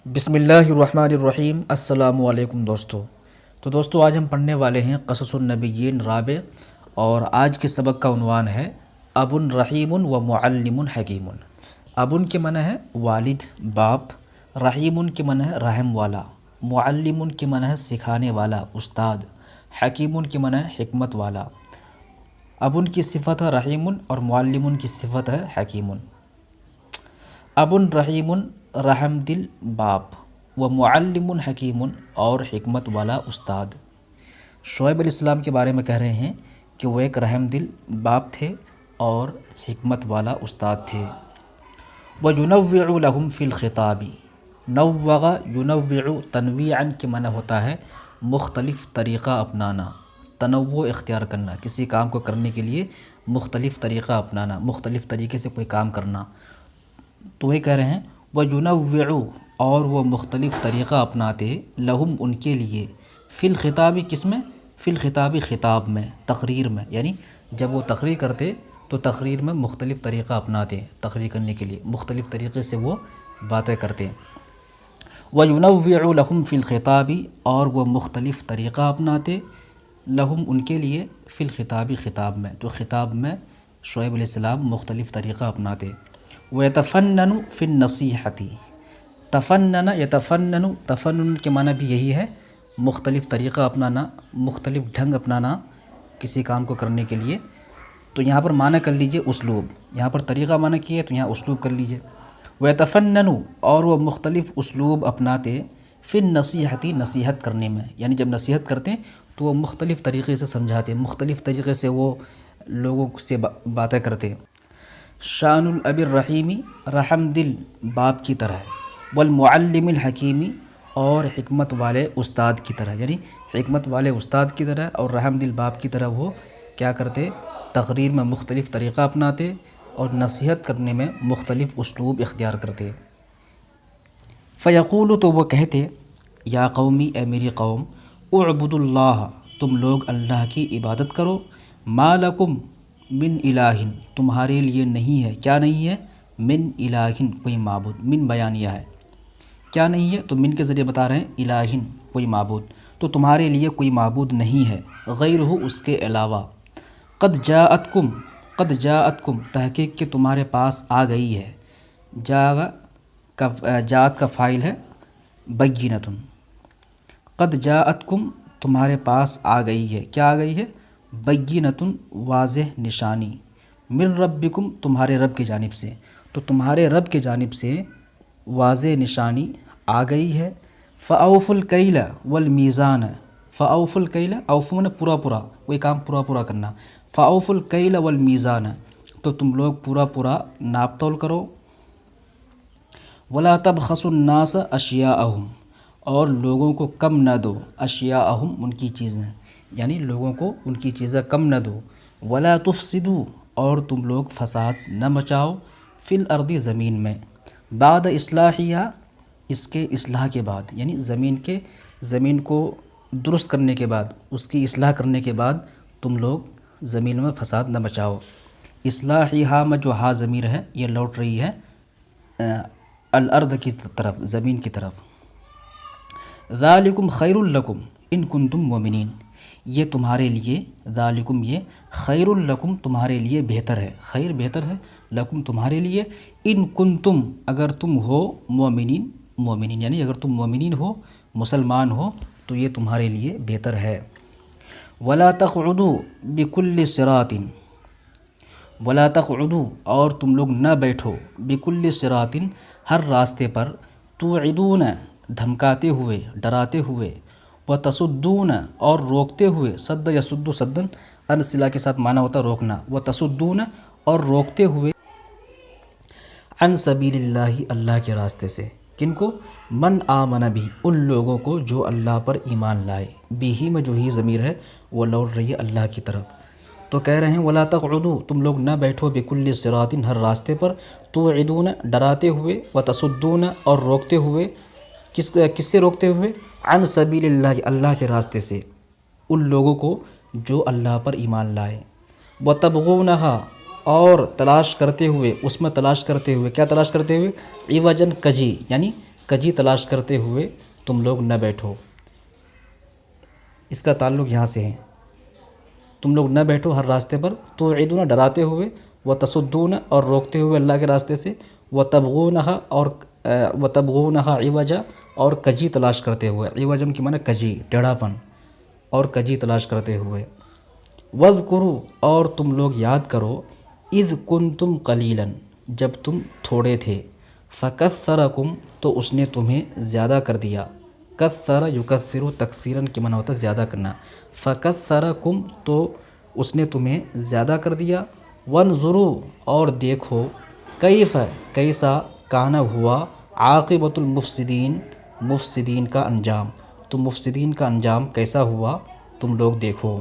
بسم اللہ الرحمن الرحیم۔ السلام علیکم دوستو آج ہم پڑھنے والے ہیں قصص النبیین رابع، اور آج کے سبق کا عنوان ہے اب رحیم و معلم حکیم۔ اب کے معنی ہے والد باپ، رحیم کے معنی ہے رحم والا، معلم کے معنی ہے سکھانے والا استاد، حکیم کے معنی ہے حکمت والا۔ اب کی صفت ہے رحیم اور معلم کی صفت ہے حکیم۔ اب رحیم رحم دل باپ، و معلم حکیم اور حکمت والا استاد۔ شعیب علیہ السلام کے بارے میں کہہ رہے ہیں کہ وہ ایک رحم دل باپ تھے اور حکمت والا استاد تھے۔ وَيُنَوِّعُ لَهُمْ فِي الْخِطَابِ، نوّغ ينوع تنویعاً کے معنی ہوتا ہے مختلف طریقہ اپنانا، تنوع اختیار کرنا، کسی کام کو کرنے کے لیے مختلف طریقہ اپنانا، مختلف طریقے سے کوئی کام کرنا۔ تو وہ کہہ رہے ہیں وَيُنَوِّعُ اور وہ مختلف طریقہ اپناتے لہم ان کے لیے، فی الخطاب کس میں؟ فی الخطاب خطاب میں، تقریر میں، یعنی جب وہ تقریر کرتے تو تقریر میں مختلف طریقہ اپناتے، تقریر کرنے کے لیے مختلف طریقے سے وہ باتیں کرتے۔ وَيُنَوِّعُ لَهُمْ فِي الْخِطَابِ اور وہ مختلف طریقہ اپناتے لہم ان کے لیے، فی الخطاب خطاب میں، تو خطاب میں شعیب علیہ السلام مختلف طریقہ اپناتے۔ وَيَتَفَنَّنُ فِي النَّصِيحَةِ، تفنن یتفنن، تفنن کے معنی بھی یہی ہے مختلف طریقہ اپنانا، مختلف ڈھنگ اپنانا کسی کام کو کرنے کے لیے۔ تو یہاں پر معنی کر لیجئے اسلوب، یہاں پر طریقہ معنی کیے تو یہاں اسلوب کر لیجئے۔ وَيَتَفَنَّنُ اور وہ مختلف اسلوب اپناتے فی النصیحۃ، نصیحت کرنے میں، یعنی جب نصیحت کرتے تو وہ مختلف طریقے سے سمجھاتے، مختلف طریقے سے وہ لوگوں سے باتیں کرتے۔ شان الاب الرحیمی، رحم دل باپ کی طرح، والمعلم الحکیمی اور حکمت والے استاد کی طرح، یعنی حکمت والے استاد کی طرح اور رحم دل باپ کی طرح وہ کیا کرتے؟ تقریر میں مختلف طریقہ اپناتے اور نصیحت کرنے میں مختلف اسلوب اختیار کرتے۔ فیقول تو وہ کہتے یا قومی اے میری قوم، اعبدوا اللہ تم لوگ اللہ کی عبادت کرو، ما لکم من الہ تمہارے لیے نہیں ہے، کیا نہیں ہے؟ من الہ کوئی معبود، من بیانیہ ہے، کیا نہیں ہے؟ تو من کے ذریعے بتا رہے ہیں الہ کوئی معبود، تو تمہارے لیے کوئی معبود نہیں ہے غیرہ اس کے علاوہ۔ قد جاءتکم، قد جاءتکم تحقیق کہ تمہارے پاس آ گئی ہے، جاءت کا فاعل ہے بینۃ، قد جاءتکم تمہارے پاس آ گئی ہے، کیا آ گئی ہے؟ بینۃ واضح نشانی، من ربکم تمہارے رب کی جانب سے، تو تمہارے رب کی جانب سے واضح نشانی آ گئی ہے۔ فَأَوْفُوا الْكَيْلَ وَالْمِيزَانَ، فَأَوْفُوا الْكَيْلَ، اوفو نے پورا پورا، کوئی کام پورا پورا کرنا، فَأَوْفُوا الْكَيْلَ وَالْمِيزَانَ تو تم لوگ پورا پورا ناپ تول کرو۔ وَلَا تَبْخَسُوا النَّاسَ أَشْيَاءَهُمْ اور لوگوں کو کم نہ دو، اشیاءہم ان کی چیزیں، یعنی لوگوں کو ان کی چیزیں کم نہ دو۔ وَلَا تُفْسِدُوا اور تم لوگ فساد نہ مچاؤ، فی الارض زمین میں، بعد اصلاحیہ اس کے اصلاح کے بعد، یعنی زمین کو درست کرنے کے بعد، اس کی اصلاح کرنے کے بعد تم لوگ زمین میں فساد نہ مچاؤ۔ اصلاحیہ میں جو ہا ضمیر ہے یہ لوٹ رہی ہے الارض کی طرف، زمین کی طرف۔ ذالکم خیر لکم ان کنتم مؤمنین، یہ تمہارے لیے، ذالکم یہ، خیر لکم تمہارے لیے بہتر ہے، خیر بہتر ہے، لکم تمہارے لیے، ان کنتم اگر تم ہو، مومنین، مومنین یعنی اگر تم مومنین ہو، مسلمان ہو تو یہ تمہارے لیے بہتر ہے۔ ولا تقعدوا بکل صراط، ولا تقعدوا اور تم لوگ نہ بیٹھو، بکل صراط ہر راستے پر، توعدون دھمکاتے ہوئے، ڈراتے ہوئے، وتصدون اور روکتے ہوئے، صد یصد صدن ان صلہ کے ساتھ معنی ہوتا روکنا، وتصدون اور روکتے ہوئے، عن سبیل اللہ اللہ کے راستے سے، کن کو؟ من آمن بھی ان لوگوں کو جو اللہ پر ایمان لائے، بھی میں جو ہی ضمیر ہے وہ لوٹ رہی ہے اللہ کی طرف۔ تو کہہ رہے ہیں ولا تقعدوا تم لوگ نہ بیٹھو، بکل صراط ہر راستے پر، توعدون ڈراتے ہوئے، وتصدون اور روکتے ہوئے، کس سے روکتے ہوئے؟ عن سبیل اللہ اللہ کے راستے سے، ان لوگوں کو جو اللہ پر ایمان لائے۔ وتبغونہا اور تلاش کرتے ہوئے، اس میں تلاش کرتے ہوئے، کیا تلاش کرتے ہوئے؟ عوجاً کجی، یعنی کجی تلاش کرتے ہوئے تم لوگ نہ بیٹھو، اس کا تعلق یہاں سے ہے، تم لوگ نہ بیٹھو ہر راستے پر، توعدون ڈراتے ہوئے، وتصدون اور روکتے ہوئے اللہ کے راستے سے، وتبغونها عوجا اور کجی تلاش کرتے ہوئے، عوجم کی معنی کجی، ٹیڑھا پن، اور کجی تلاش کرتے ہوئے، وَاذْكُرُوا اور تم لوگ یاد کرو، اذ کنتم قلیلا جب تم تھوڑے تھے، فکثرکم تو اس نے تمہیں زیادہ کر دیا، کثر یکثر تکثیراً کی معنی ہوتا ہے زیادہ کرنا، فکثرکم تو اس نے تمہیں زیادہ کر دیا، وانظروا اور دیکھو، کیف کیسا کانا ہوا، عاقبۃ المفسدین مفسدین کا انجام، تو مفسدین کا انجام کیسا ہوا تم لوگ دیکھو۔